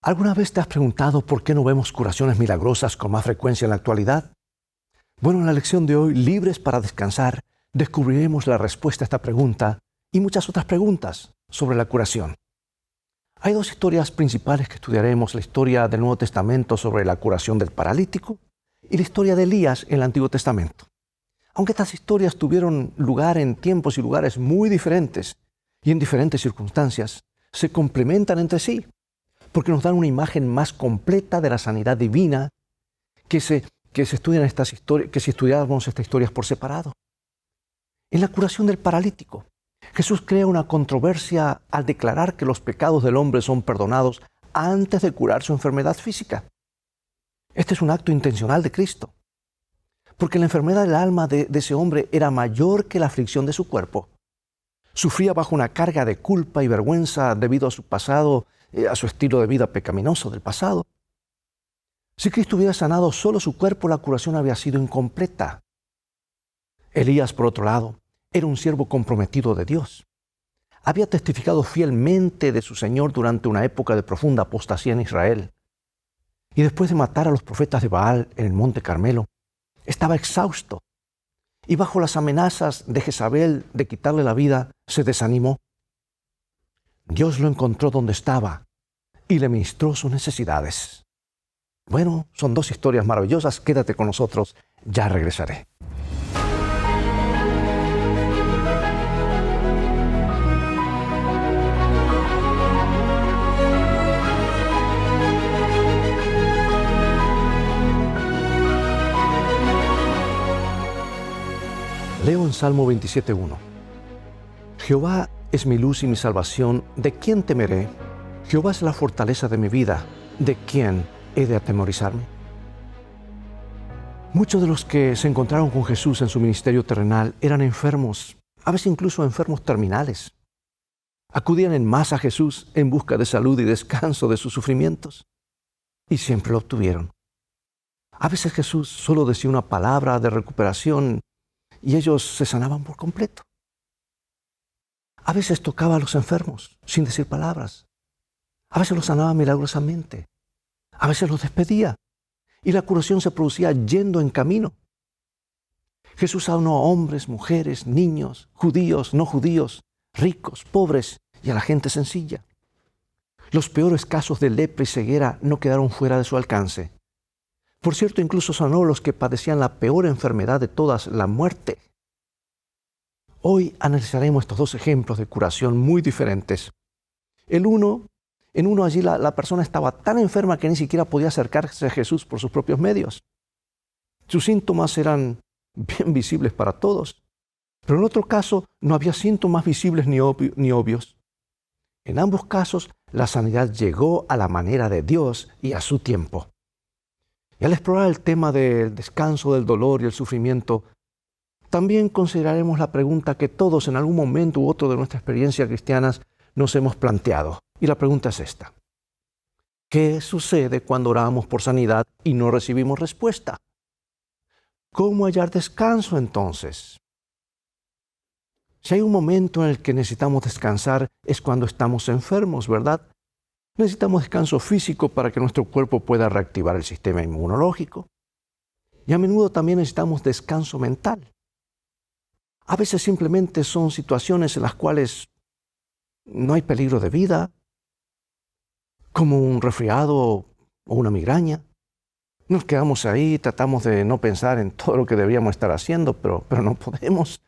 ¿Alguna vez te has preguntado por qué no vemos curaciones milagrosas con más frecuencia en la actualidad? Bueno, en la lección de hoy, Libres para Descansar, descubriremos la respuesta a esta pregunta y muchas otras preguntas sobre la curación. Hay dos historias principales que estudiaremos, la historia del Nuevo Testamento sobre la curación del paralítico y la historia de Elías en el Antiguo Testamento. Aunque estas historias tuvieron lugar en tiempos y lugares muy diferentes y en diferentes circunstancias, se complementan entre sí, porque nos dan una imagen más completa de la sanidad divina que si estudiáramos estas historias por separado. En la curación del paralítico, Jesús crea una controversia al declarar que los pecados del hombre son perdonados antes de curar su enfermedad física. Este es un acto intencional de Cristo, porque la enfermedad del alma de ese hombre era mayor que la aflicción de su cuerpo. Sufría bajo una carga de culpa y vergüenza debido a su pasado, a su estilo de vida pecaminoso del pasado. Si Cristo hubiera sanado solo su cuerpo, la curación había sido incompleta. Elías, por otro lado, era un siervo comprometido de Dios. Había testificado fielmente de su Señor durante una época de profunda apostasía en Israel. Y después de matar a los profetas de Baal en el Monte Carmelo, estaba exhausto. Y bajo las amenazas de Jezabel de quitarle la vida, se desanimó. Dios lo encontró donde estaba y le ministró sus necesidades. Bueno, son dos historias maravillosas. Quédate con nosotros, ya regresaré. Leo en Salmo 27:1. Jehová es mi luz y mi salvación, ¿de quién temeré? Jehová es la fortaleza de mi vida, ¿de quién he de atemorizarme? Muchos de los que se encontraron con Jesús en su ministerio terrenal eran enfermos, a veces incluso enfermos terminales. Acudían en masa a Jesús en busca de salud y descanso de sus sufrimientos, y siempre lo obtuvieron. A veces Jesús solo decía una palabra de recuperación y ellos se sanaban por completo. A veces tocaba a los enfermos sin decir palabras. A veces los sanaba milagrosamente. A veces los despedía y la curación se producía yendo en camino. Jesús sanó a hombres, mujeres, niños, judíos, no judíos, ricos, pobres y a la gente sencilla. Los peores casos de lepra y ceguera no quedaron fuera de su alcance. Por cierto, incluso sanó a los que padecían la peor enfermedad de todas, la muerte. Hoy analizaremos estos dos ejemplos de curación muy diferentes. En uno allí la persona estaba tan enferma que ni siquiera podía acercarse a Jesús por sus propios medios. Sus síntomas eran bien visibles para todos. Pero en otro caso no había síntomas visibles ni obvios. En ambos casos la sanidad llegó a la manera de Dios y a su tiempo. Y al explorar el tema del descanso, del dolor y el sufrimiento, también consideraremos la pregunta que todos en algún momento u otro de nuestra experiencia cristiana nos hemos planteado. Y la pregunta es esta: ¿qué sucede cuando oramos por sanidad y no recibimos respuesta? ¿Cómo hallar descanso entonces? Si hay un momento en el que necesitamos descansar es cuando estamos enfermos, ¿verdad? Necesitamos descanso físico para que nuestro cuerpo pueda reactivar el sistema inmunológico. Y a menudo también necesitamos descanso mental. A veces simplemente son situaciones en las cuales no hay peligro de vida, como un resfriado o una migraña. Nos quedamos ahí, tratamos de no pensar en todo lo que deberíamos estar haciendo, pero no podemos.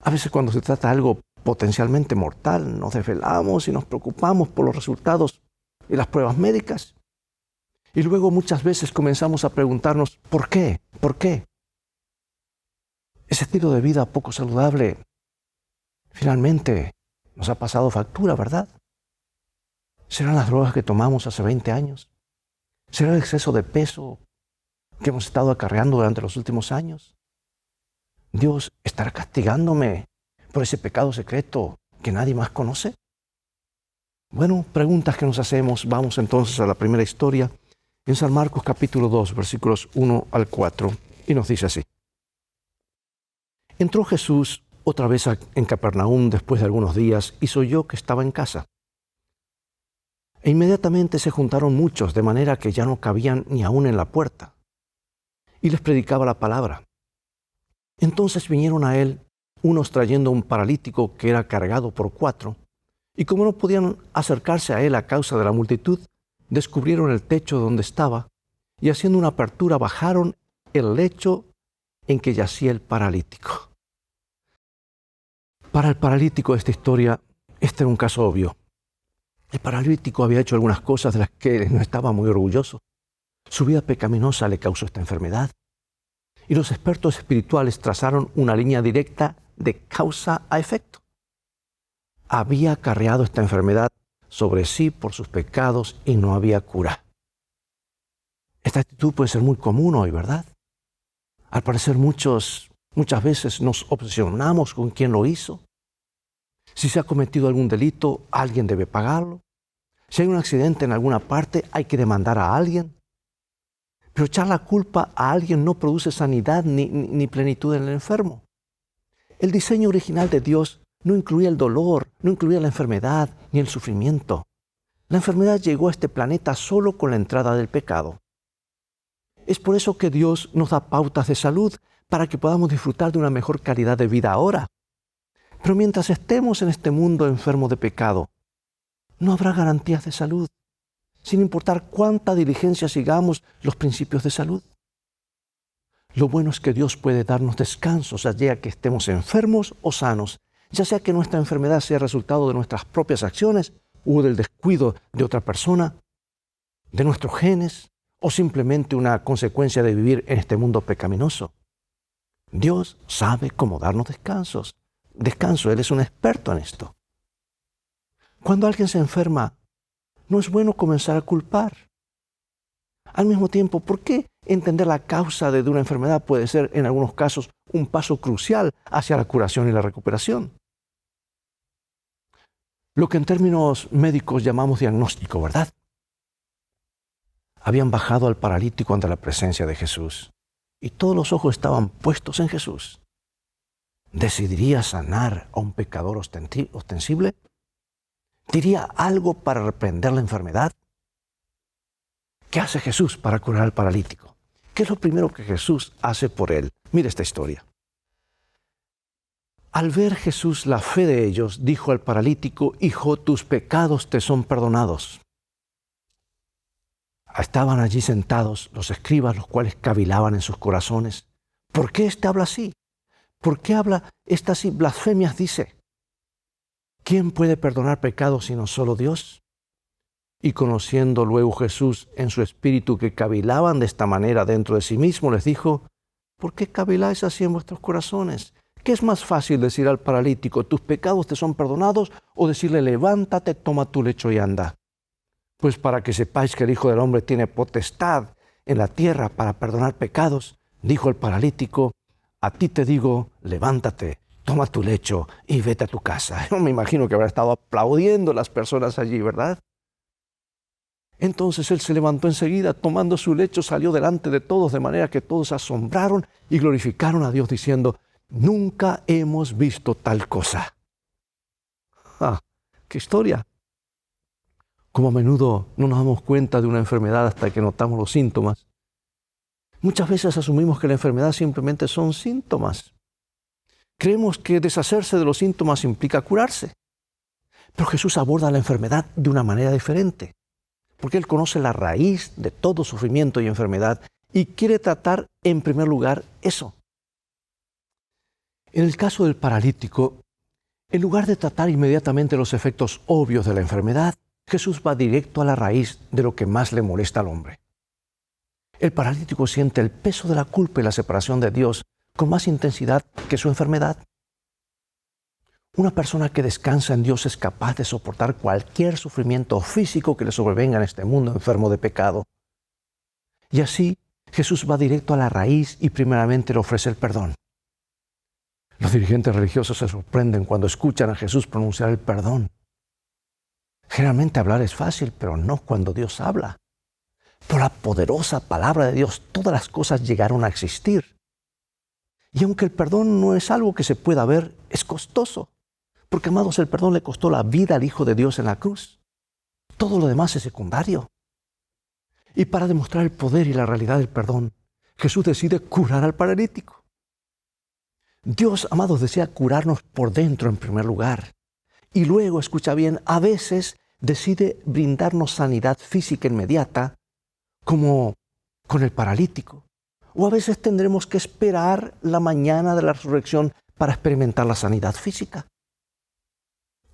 A veces cuando se trata de algo potencialmente mortal, nos desvelamos y nos preocupamos por los resultados y las pruebas médicas. Y luego muchas veces comenzamos a preguntarnos, ¿por qué? ¿Por qué? Ese estilo de vida poco saludable finalmente nos ha pasado factura, ¿verdad? ¿Serán las drogas que tomamos hace 20 años? ¿Será el exceso de peso que hemos estado acarreando durante los últimos años? ¿Dios estará castigándome por ese pecado secreto que nadie más conoce? Bueno, preguntas que nos hacemos. Vamos entonces a la primera historia en San Marcos capítulo 2, versículos 1 al 4, y nos dice así. Entró Jesús otra vez en Capernaum después de algunos días y oyó que estaba en casa. E inmediatamente se juntaron muchos, de manera que ya no cabían ni aún en la puerta. Y les predicaba la palabra. Entonces vinieron a él unos trayendo un paralítico que era cargado por 4, y como no podían acercarse a él a causa de la multitud, descubrieron el techo donde estaba, y haciendo una apertura bajaron el lecho en que yacía el paralítico. Para el paralítico de esta historia, este era un caso obvio. El paralítico había hecho algunas cosas de las que no estaba muy orgulloso. Su vida pecaminosa le causó esta enfermedad. Y los expertos espirituales trazaron una línea directa de causa a efecto. Había acarreado esta enfermedad sobre sí por sus pecados y no había cura. Esta actitud puede ser muy común hoy, ¿verdad? Al parecer muchas veces nos obsesionamos con quién lo hizo. Si se ha cometido algún delito, alguien debe pagarlo. Si hay un accidente en alguna parte, hay que demandar a alguien. Pero echar la culpa a alguien no produce sanidad ni plenitud en el enfermo. El diseño original de Dios no incluía el dolor, no incluía la enfermedad ni el sufrimiento. La enfermedad llegó a este planeta solo con la entrada del pecado. Es por eso que Dios nos da pautas de salud para que podamos disfrutar de una mejor calidad de vida ahora. Pero mientras estemos en este mundo enfermo de pecado, no habrá garantías de salud, sin importar cuánta diligencia sigamos los principios de salud. Lo bueno es que Dios puede darnos descansos, ya sea que estemos enfermos o sanos, ya sea que nuestra enfermedad sea resultado de nuestras propias acciones o del descuido de otra persona, de nuestros genes o simplemente una consecuencia de vivir en este mundo pecaminoso. Dios sabe cómo darnos descanso, Él es un experto en esto. Cuando alguien se enferma, no es bueno comenzar a culpar. Al mismo tiempo, ¿por qué entender la causa de una enfermedad puede ser en algunos casos un paso crucial hacia la curación y la recuperación? Lo que en términos médicos llamamos diagnóstico, ¿verdad? Habían bajado al paralítico ante la presencia de Jesús y todos los ojos estaban puestos en Jesús. ¿Decidiría sanar a un pecador ostensible? ¿Diría algo para reprender la enfermedad? ¿Qué hace Jesús para curar al paralítico? ¿Qué es lo primero que Jesús hace por él? Mire esta historia. Al ver Jesús la fe de ellos, dijo al paralítico: Hijo, tus pecados te son perdonados. Estaban allí sentados los escribas, los cuales cavilaban en sus corazones. ¿Por qué éste habla así? ¿Por qué habla estas blasfemias? Dice. ¿Quién puede perdonar pecados sino solo Dios? Y conociendo luego Jesús en su espíritu que cavilaban de esta manera dentro de sí mismo, les dijo: ¿por qué caviláis así en vuestros corazones? ¿Qué es más fácil decir al paralítico: tus pecados te son perdonados, o decirle: levántate, toma tu lecho y anda? Pues para que sepáis que el Hijo del Hombre tiene potestad en la tierra para perdonar pecados, dijo el paralítico: a ti te digo, levántate, toma tu lecho y vete a tu casa. Yo me imagino que habrá estado aplaudiendo las personas allí, ¿verdad? Entonces él se levantó enseguida, tomando su lecho, salió delante de todos, de manera que todos se asombraron y glorificaron a Dios, diciendo: nunca hemos visto tal cosa. ¡Ah! ¡Qué historia! Como a menudo no nos damos cuenta de una enfermedad hasta que notamos los síntomas. Muchas veces asumimos que la enfermedad simplemente son síntomas. Creemos que deshacerse de los síntomas implica curarse. Pero Jesús aborda la enfermedad de una manera diferente, porque Él conoce la raíz de todo sufrimiento y enfermedad y quiere tratar en primer lugar eso. En el caso del paralítico, en lugar de tratar inmediatamente los efectos obvios de la enfermedad, Jesús va directo a la raíz de lo que más le molesta al hombre. El paralítico siente el peso de la culpa y la separación de Dios con más intensidad que su enfermedad. Una persona que descansa en Dios es capaz de soportar cualquier sufrimiento físico que le sobrevenga en este mundo enfermo de pecado. Y así, Jesús va directo a la raíz y primeramente le ofrece el perdón. Los dirigentes religiosos se sorprenden cuando escuchan a Jesús pronunciar el perdón. Generalmente hablar es fácil, pero no cuando Dios habla. Por la poderosa palabra de Dios, todas las cosas llegaron a existir. Y aunque el perdón no es algo que se pueda ver, es costoso. Porque, amados, el perdón le costó la vida al Hijo de Dios en la cruz. Todo lo demás es secundario. Y para demostrar el poder y la realidad del perdón, Jesús decide curar al paralítico. Dios, amados, desea curarnos por dentro en primer lugar. Y luego, escucha bien, a veces decide brindarnos sanidad física inmediata, como con el paralítico. O a veces tendremos que esperar la mañana de la resurrección para experimentar la sanidad física.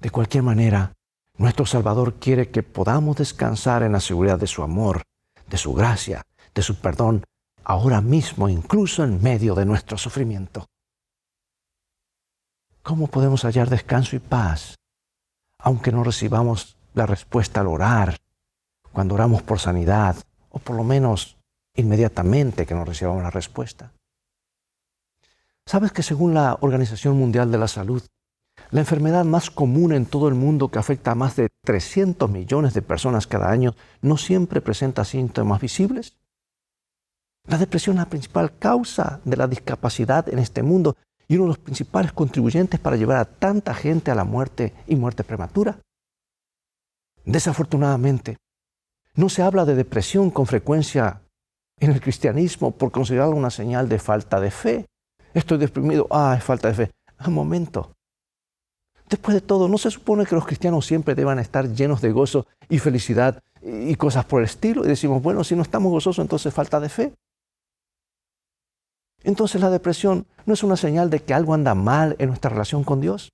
De cualquier manera, nuestro Salvador quiere que podamos descansar en la seguridad de su amor, de su gracia, de su perdón, ahora mismo, incluso en medio de nuestro sufrimiento. ¿Cómo podemos hallar descanso y paz, aunque no recibamos la respuesta al orar, cuando oramos por sanidad, o por lo menos inmediatamente que no recibamos la respuesta? ¿Sabes que según la Organización Mundial de la Salud, la enfermedad más común en todo el mundo que afecta a más de 300 millones de personas cada año no siempre presenta síntomas visibles? La depresión es la principal causa de la discapacidad en este mundo y uno de los principales contribuyentes para llevar a tanta gente a la muerte y muerte prematura. Desafortunadamente, no se habla de depresión con frecuencia en el cristianismo por considerarlo una señal de falta de fe. Estoy deprimido, es falta de fe. Un momento. Después de todo, ¿no se supone que los cristianos siempre deban estar llenos de gozo y felicidad y cosas por el estilo? Y decimos, bueno, si no estamos gozosos, entonces falta de fe. Entonces la depresión no es una señal de que algo anda mal en nuestra relación con Dios.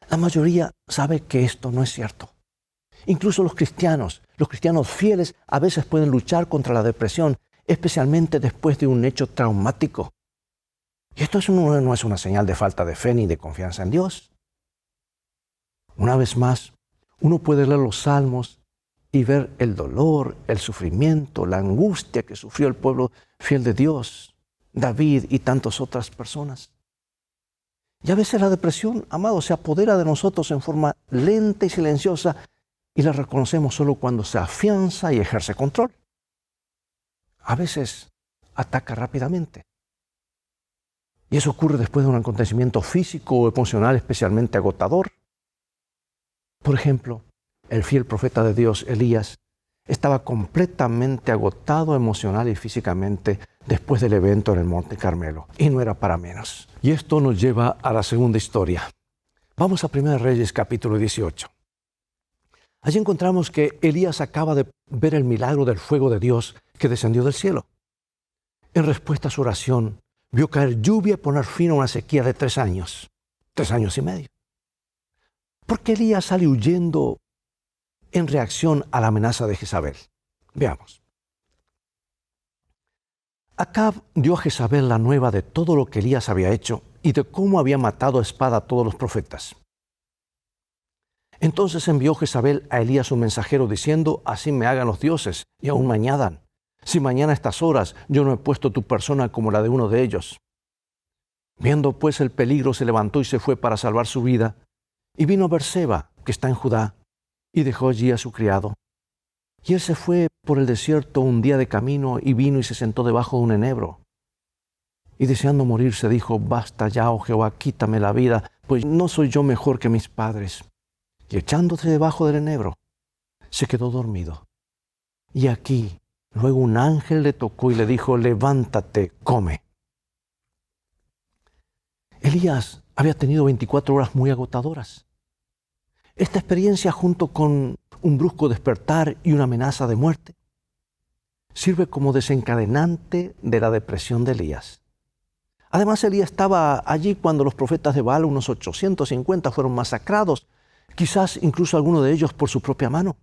La mayoría sabe que esto no es cierto. Incluso los cristianos fieles a veces pueden luchar contra la depresión, especialmente después de un hecho traumático. Y esto no es una señal de falta de fe ni de confianza en Dios. Una vez más, uno puede leer los Salmos y ver el dolor, el sufrimiento, la angustia que sufrió el pueblo fiel de Dios, David y tantas otras personas. Y a veces la depresión, amado, se apodera de nosotros en forma lenta y silenciosa y la reconocemos solo cuando se afianza y ejerce control. A veces ataca rápidamente. Y eso ocurre después de un acontecimiento físico o emocional especialmente agotador. Por ejemplo, el fiel profeta de Dios, Elías, estaba completamente agotado emocional y físicamente después del evento en el Monte Carmelo. Y no era para menos. Y esto nos lleva a la segunda historia. Vamos a 1 Reyes capítulo 18. Allí encontramos que Elías acaba de ver el milagro del fuego de Dios que descendió del cielo. En respuesta a su oración, vio caer lluvia y poner fin a una sequía de 3 años. 3 años y medio. ¿Por qué Elías sale huyendo en reacción a la amenaza de Jezabel? Veamos. Acab dio a Jezabel la nueva de todo lo que Elías había hecho y de cómo había matado a espada a todos los profetas. Entonces envió Jezabel a Elías un mensajero diciendo, así me hagan los dioses y aún me añadan. Si mañana a estas horas yo no he puesto tu persona como la de uno de ellos. Viendo pues el peligro, se levantó y se fue para salvar su vida. Y vino a Berseba, que está en Judá, y dejó allí a su criado. Y él se fue por el desierto un día de camino y vino y se sentó debajo de un enebro. Y deseando morir se dijo, basta ya, oh Jehová, quítame la vida, pues no soy yo mejor que mis padres. Y echándose debajo del enebro, se quedó dormido. Y aquí, luego un ángel le tocó y le dijo, levántate, come. Elías había tenido 24 horas muy agotadoras. Esta experiencia, junto con un brusco despertar y una amenaza de muerte, sirve como desencadenante de la depresión de Elías. Además, Elías estaba allí cuando los profetas de Baal, unos 850, fueron masacrados, quizás incluso alguno de ellos por su propia mano.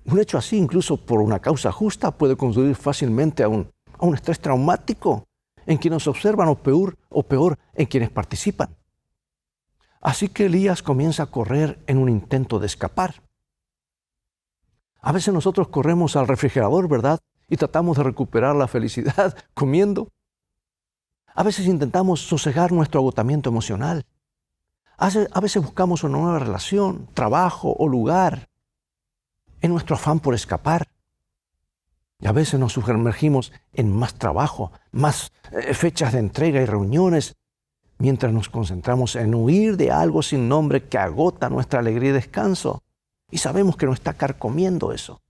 Un hecho así, incluso por una causa justa, puede conducir fácilmente a un estrés traumático en quienes observan o peor en quienes participan. Así que Elías comienza a correr en un intento de escapar. A veces nosotros corremos al refrigerador, ¿verdad? Y tratamos de recuperar la felicidad comiendo. A veces intentamos sosegar nuestro agotamiento emocional. A veces buscamos una nueva relación, trabajo o lugar en nuestro afán por escapar. Y a veces nos sumergimos en más trabajo, más fechas de entrega y reuniones, mientras nos concentramos en huir de algo sin nombre que agota nuestra alegría y descanso. Y sabemos que nos está carcomiendo eso.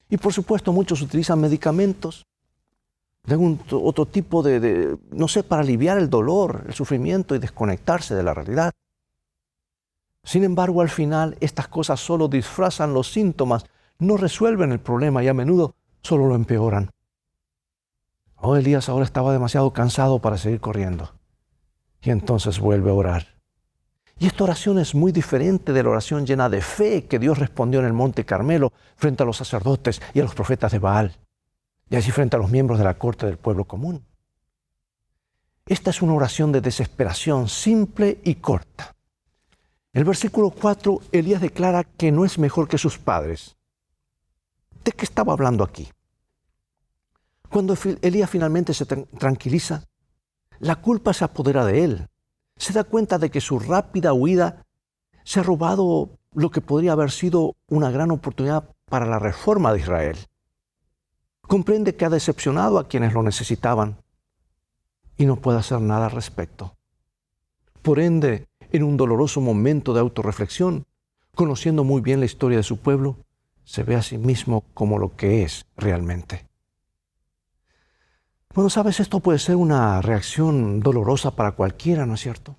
Y por supuesto muchos utilizan medicamentos de otro tipo no sé, para aliviar el dolor, el sufrimiento y desconectarse de la realidad. Sin embargo, al final, estas cosas solo disfrazan los síntomas, no resuelven el problema y a menudo solo lo empeoran. Oh, Elías ahora estaba demasiado cansado para seguir corriendo. Y entonces vuelve a orar. Y esta oración es muy diferente de la oración llena de fe que Dios respondió en el Monte Carmelo frente a los sacerdotes y a los profetas de Baal, y allí frente a los miembros de la corte del pueblo común. Esta es una oración de desesperación simple y corta. En el versículo 4, Elías declara que no es mejor que sus padres. ¿De qué estaba hablando aquí? Cuando Elías finalmente se tranquiliza, la culpa se apodera de él. Se da cuenta de que su rápida huida se ha robado lo que podría haber sido una gran oportunidad para la reforma de Israel. Comprende que ha decepcionado a quienes lo necesitaban y no puede hacer nada al respecto. Por ende, en un doloroso momento de autorreflexión, conociendo muy bien la historia de su pueblo, se ve a sí mismo como lo que es realmente. Bueno, sabes, esto puede ser una reacción dolorosa para cualquiera, ¿no es cierto?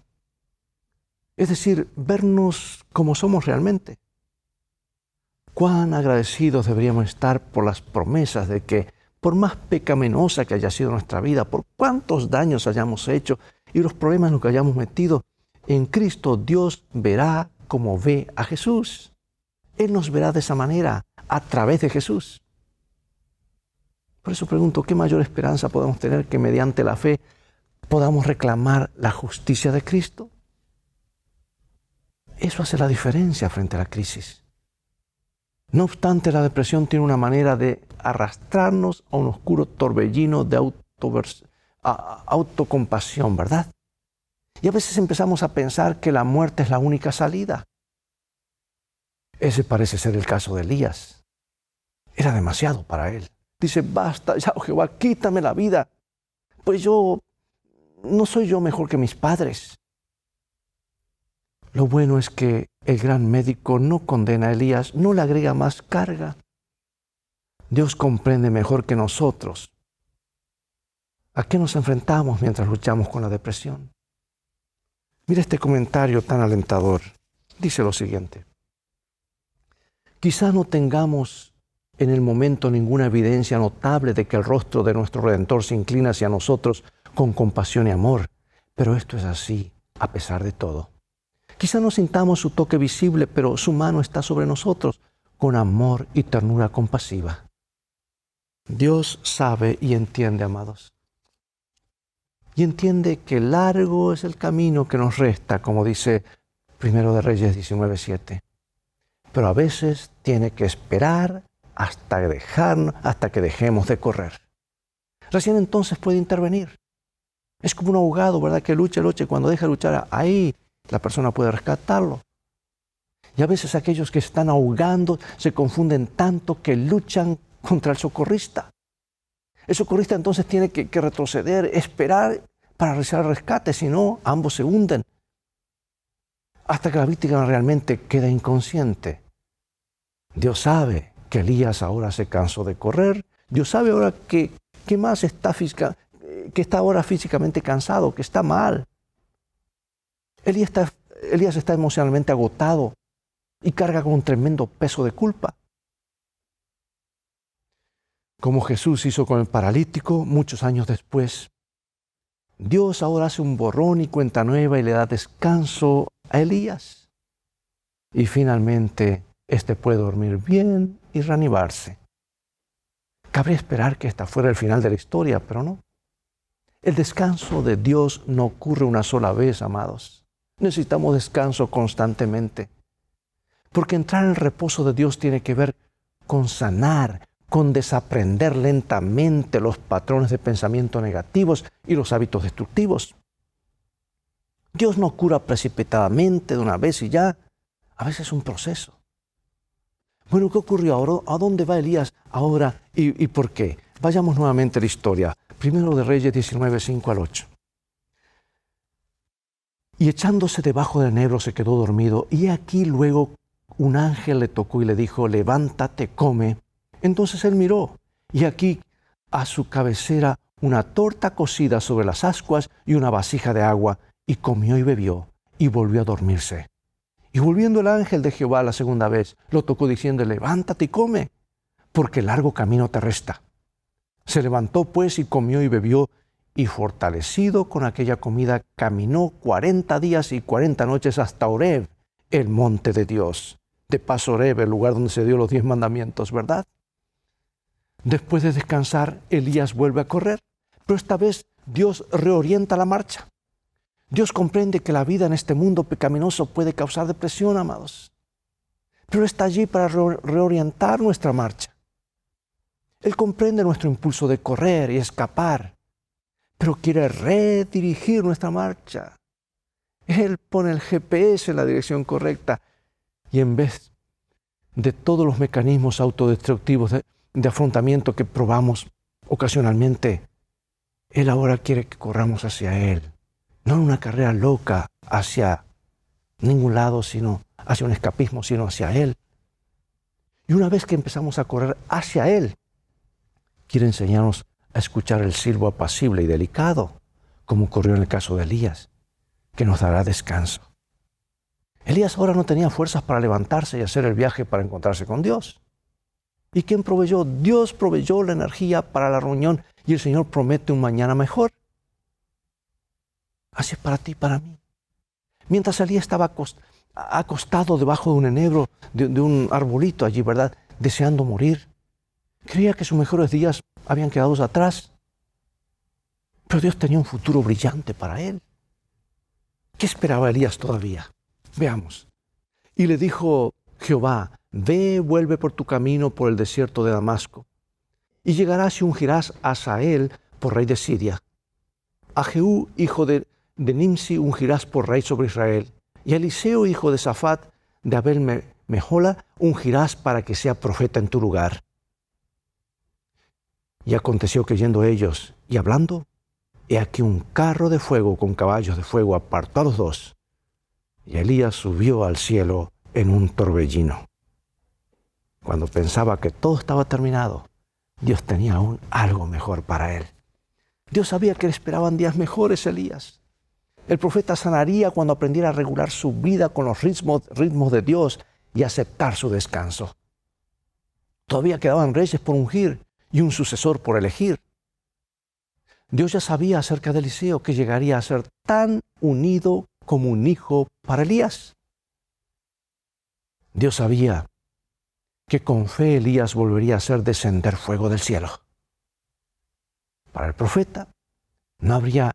Es decir, vernos como somos realmente. Cuán agradecidos deberíamos estar por las promesas de que, por más pecaminosa que haya sido nuestra vida, por cuántos daños hayamos hecho y los problemas en los que hayamos metido, en Cristo Dios verá como ve a Jesús. Él nos verá de esa manera, a través de Jesús. Por eso pregunto, ¿qué mayor esperanza podemos tener que mediante la fe podamos reclamar la justicia de Cristo? Eso hace la diferencia frente a la crisis. No obstante, la depresión tiene una manera de arrastrarnos a un oscuro torbellino de autocompasión, ¿verdad? Y a veces empezamos a pensar que la muerte es la única salida. Ese parece ser el caso de Elías. Era demasiado para él. Dice, basta ya, oh Jehová, quítame la vida, pues no soy yo mejor que mis padres. Lo bueno es que el gran médico no condena a Elías, no le agrega más carga. Dios comprende mejor que nosotros a qué nos enfrentamos mientras luchamos con la depresión. Mira este comentario tan alentador. Dice lo siguiente. Quizá no tengamos en el momento ninguna evidencia notable de que el rostro de nuestro Redentor se inclina hacia nosotros con compasión y amor, pero esto es así a pesar de todo. Quizá no sintamos su toque visible, pero su mano está sobre nosotros con amor y ternura compasiva. Dios sabe y entiende, amados. Y entiende que largo es el camino que nos resta, como dice 1 de Reyes 19:7. Pero a veces tiene que esperar hasta que dejemos de correr. Recién entonces puede intervenir. Es como un ahogado, ¿verdad? Que lucha, y cuando deja de luchar, ahí la persona puede rescatarlo. Y a veces aquellos que están ahogando se confunden tanto que luchan contra el socorrista. El socorrista entonces tiene que retroceder, esperar para realizar el rescate, si no, ambos se hunden. Hasta que la víctima realmente queda inconsciente. Dios sabe que Elías ahora se cansó de correr. Dios sabe ahora que está ahora físicamente cansado, que está mal. Elías está emocionalmente agotado y carga con un tremendo peso de culpa. Como Jesús hizo con el paralítico muchos años después, Dios ahora hace un borrón y cuenta nueva y le da descanso a Elías. Y finalmente, éste puede dormir bien y reanimarse. Cabría esperar que esta fuera el final de la historia, pero no. El descanso de Dios no ocurre una sola vez, amados. Necesitamos descanso constantemente. Porque entrar en el reposo de Dios tiene que ver con sanar, con desaprender lentamente los patrones de pensamiento negativos y los hábitos destructivos. Dios no cura precipitadamente de una vez y ya. A veces es un proceso. Bueno, ¿qué ocurrió ahora? ¿A dónde va Elías ahora y por qué? Vayamos nuevamente a la historia. 1 de Reyes 19, 5-8. Y echándose debajo del enebro se quedó dormido, y aquí luego un ángel le tocó y le dijo, levántate, come. Entonces él miró, y aquí a su cabecera una torta cocida sobre las ascuas y una vasija de agua, y comió y bebió, y volvió a dormirse. Y volviendo el ángel de Jehová la segunda vez, lo tocó diciendo, levántate y come, porque largo camino te resta. Se levantó pues y comió y bebió, y fortalecido con aquella comida, caminó 40 días y 40 noches hasta Horeb, el monte de Dios. De paso, Horeb, el lugar donde se dio los 10 mandamientos, ¿verdad? Después de descansar, Elías vuelve a correr, pero esta vez Dios reorienta la marcha. Dios comprende que la vida en este mundo pecaminoso puede causar depresión, amados. Pero Él está allí para reorientar nuestra marcha. Él comprende nuestro impulso de correr y escapar, pero quiere redirigir nuestra marcha. Él pone el GPS en la dirección correcta y en vez de todos los mecanismos autodestructivos de afrontamiento que probamos ocasionalmente, Él ahora quiere que corramos hacia Él. No en una carrera loca hacia ningún lado, sino hacia un escapismo, sino hacia Él. Y una vez que empezamos a correr hacia Él, quiere enseñarnos a escuchar el silbo apacible y delicado, como ocurrió en el caso de Elías, que nos dará descanso. Elías ahora no tenía fuerzas para levantarse y hacer el viaje para encontrarse con Dios. ¿Y quién proveyó? Dios proveyó la energía para la reunión y el Señor promete un mañana mejor. Así es para ti y para mí. Mientras Elías estaba acostado debajo de un enebro, de un arbolito allí, ¿verdad? Deseando morir. Creía que sus mejores días habían quedado atrás. Pero Dios tenía un futuro brillante para él. ¿Qué esperaba Elías todavía? Veamos. Y le dijo Jehová, ve, vuelve por tu camino por el desierto de Damasco, y llegarás y ungirás a Hazael por rey de Siria. A Jehú, hijo de Nimsi, ungirás por rey sobre Israel, y a Eliseo, hijo de Safat, de Abel Mehola, ungirás para que sea profeta en tu lugar. Y aconteció que yendo ellos y hablando, he aquí un carro de fuego con caballos de fuego apartó a los dos, y Elías subió al cielo en un torbellino. Cuando pensaba que todo estaba terminado, Dios tenía aún algo mejor para él. Dios sabía que le esperaban días mejores a Elías. El profeta sanaría cuando aprendiera a regular su vida con los ritmos de Dios y aceptar su descanso. Todavía quedaban reyes por ungir y un sucesor por elegir. Dios ya sabía acerca de Eliseo que llegaría a ser tan unido como un hijo para Elías. Dios sabía que con fe Elías volvería a hacer descender fuego del cielo. Para el profeta no habría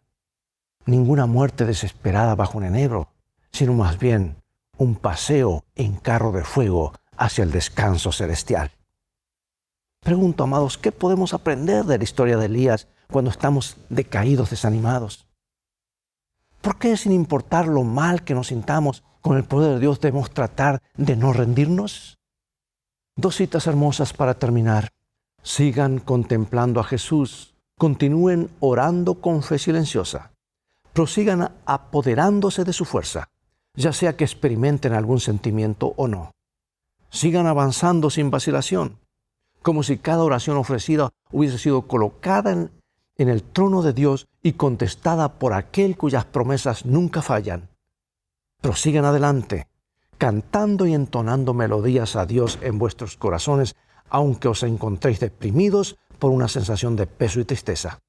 ninguna muerte desesperada bajo un enebro, sino más bien un paseo en carro de fuego hacia el descanso celestial. Pregunto, amados, ¿qué podemos aprender de la historia de Elías cuando estamos decaídos, desanimados? ¿Por qué, sin importar lo mal que nos sintamos, con el poder de Dios debemos tratar de no rendirnos? Dos citas hermosas para terminar. Sigan contemplando a Jesús, continúen orando con fe silenciosa, prosigan apoderándose de su fuerza, ya sea que experimenten algún sentimiento o no. Sigan avanzando sin vacilación, como si cada oración ofrecida hubiese sido colocada en el trono de Dios y contestada por aquel cuyas promesas nunca fallan. Prosigan adelante, cantando y entonando melodías a Dios en vuestros corazones, aunque os encontréis deprimidos por una sensación de peso y tristeza.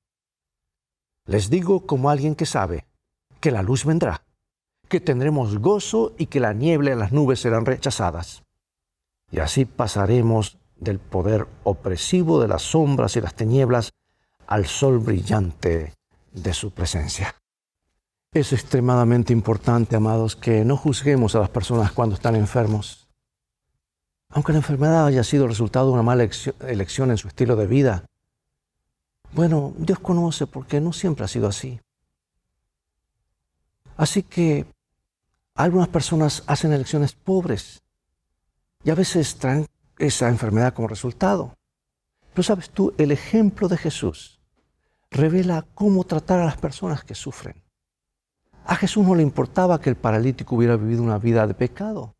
Les digo como alguien que sabe que la luz vendrá, que tendremos gozo y que la niebla y las nubes serán rechazadas. Y así pasaremos del poder opresivo de las sombras y las tinieblas al sol brillante de su presencia. Es extremadamente importante, amados, que no juzguemos a las personas cuando están enfermos. Aunque la enfermedad haya sido el resultado de una mala elección en su estilo de vida, bueno, Dios conoce porque no siempre ha sido así. Así que algunas personas hacen elecciones pobres y a veces traen esa enfermedad como resultado. Pero sabes tú, el ejemplo de Jesús revela cómo tratar a las personas que sufren. A Jesús no le importaba que el paralítico hubiera vivido una vida de pecado.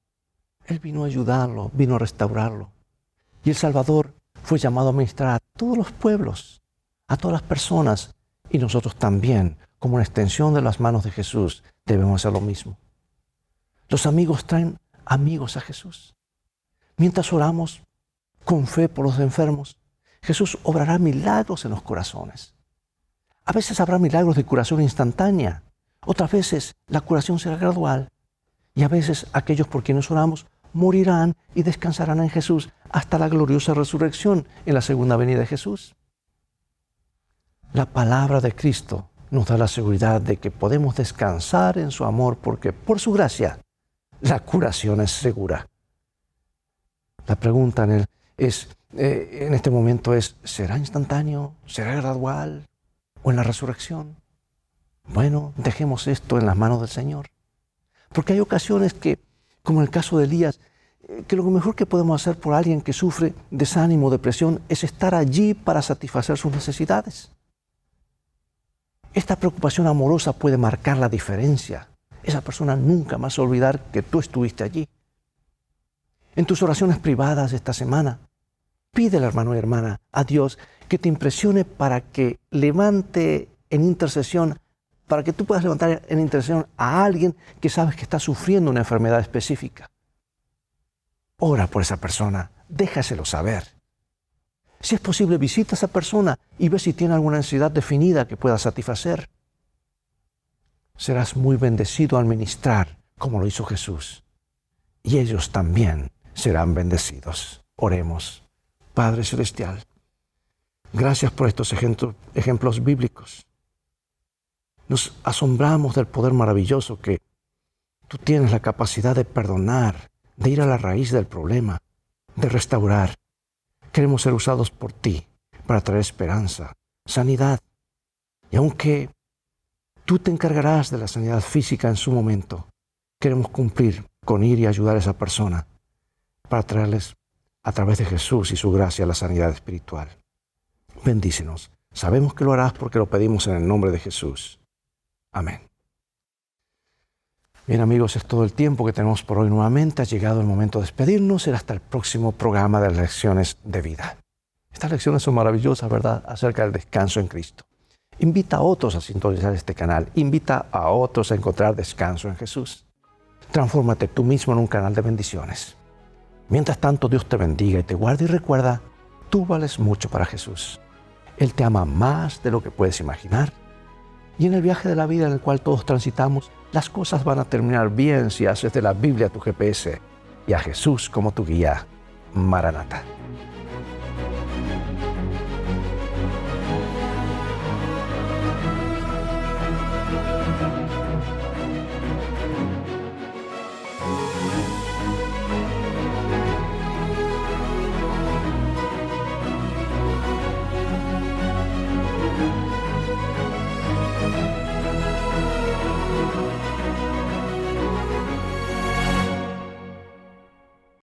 Él vino a ayudarlo, vino a restaurarlo. Y el Salvador fue llamado a ministrar a todos los pueblos, a todas las personas. Y nosotros también, como una extensión de las manos de Jesús, debemos hacer lo mismo. Los amigos traen amigos a Jesús. Mientras oramos con fe por los enfermos, Jesús obrará milagros en los corazones. A veces habrá milagros de curación instantánea. Otras veces la curación será gradual. Y a veces aquellos por quienes oramos morirán y descansarán en Jesús hasta la gloriosa resurrección en la segunda venida de Jesús. La palabra de Cristo nos da la seguridad de que podemos descansar en su amor porque por su gracia la curación es segura. La pregunta en este momento es, ¿será instantáneo? ¿Será gradual? ¿O en la resurrección? Bueno, dejemos esto en las manos del Señor. Porque hay ocasiones que, como en el caso de Elías, que lo mejor que podemos hacer por alguien que sufre desánimo, depresión, es estar allí para satisfacer sus necesidades. Esta preocupación amorosa puede marcar la diferencia. Esa persona nunca más va a olvidar que tú estuviste allí. En tus oraciones privadas esta semana, pídele, hermano y hermana, a Dios que te impresione para que levante en intercesión, para que tú puedas levantar en intercesión a alguien que sabes que está sufriendo una enfermedad específica. Ora por esa persona, déjaselo saber. Si es posible, visita a esa persona y ve si tiene alguna necesidad definida que pueda satisfacer. Serás muy bendecido al ministrar, como lo hizo Jesús. Y ellos también serán bendecidos. Oremos. Padre Celestial, gracias por estos ejemplos bíblicos. Nos asombramos del poder maravilloso que tú tienes la capacidad de perdonar, de ir a la raíz del problema, de restaurar. Queremos ser usados por ti para traer esperanza, sanidad. Y aunque tú te encargarás de la sanidad física en su momento, queremos cumplir con ir y ayudar a esa persona para traerles a través de Jesús y su gracia la sanidad espiritual. Bendícenos. Sabemos que lo harás porque lo pedimos en el nombre de Jesús. Amén. Bien, amigos, es todo el tiempo que tenemos por hoy nuevamente. Ha llegado el momento de despedirnos. Será hasta el próximo programa de las lecciones de vida. Estas lecciones son maravillosas, ¿verdad?, acerca del descanso en Cristo. Invita a otros a sintonizar este canal. Invita a otros a encontrar descanso en Jesús. Transfórmate tú mismo en un canal de bendiciones. Mientras tanto, Dios te bendiga y te guarde y recuerda, tú vales mucho para Jesús. Él te ama más de lo que puedes imaginar. Y en el viaje de la vida en el cual todos transitamos, las cosas van a terminar bien si haces de la Biblia tu GPS y a Jesús como tu guía. Maranata.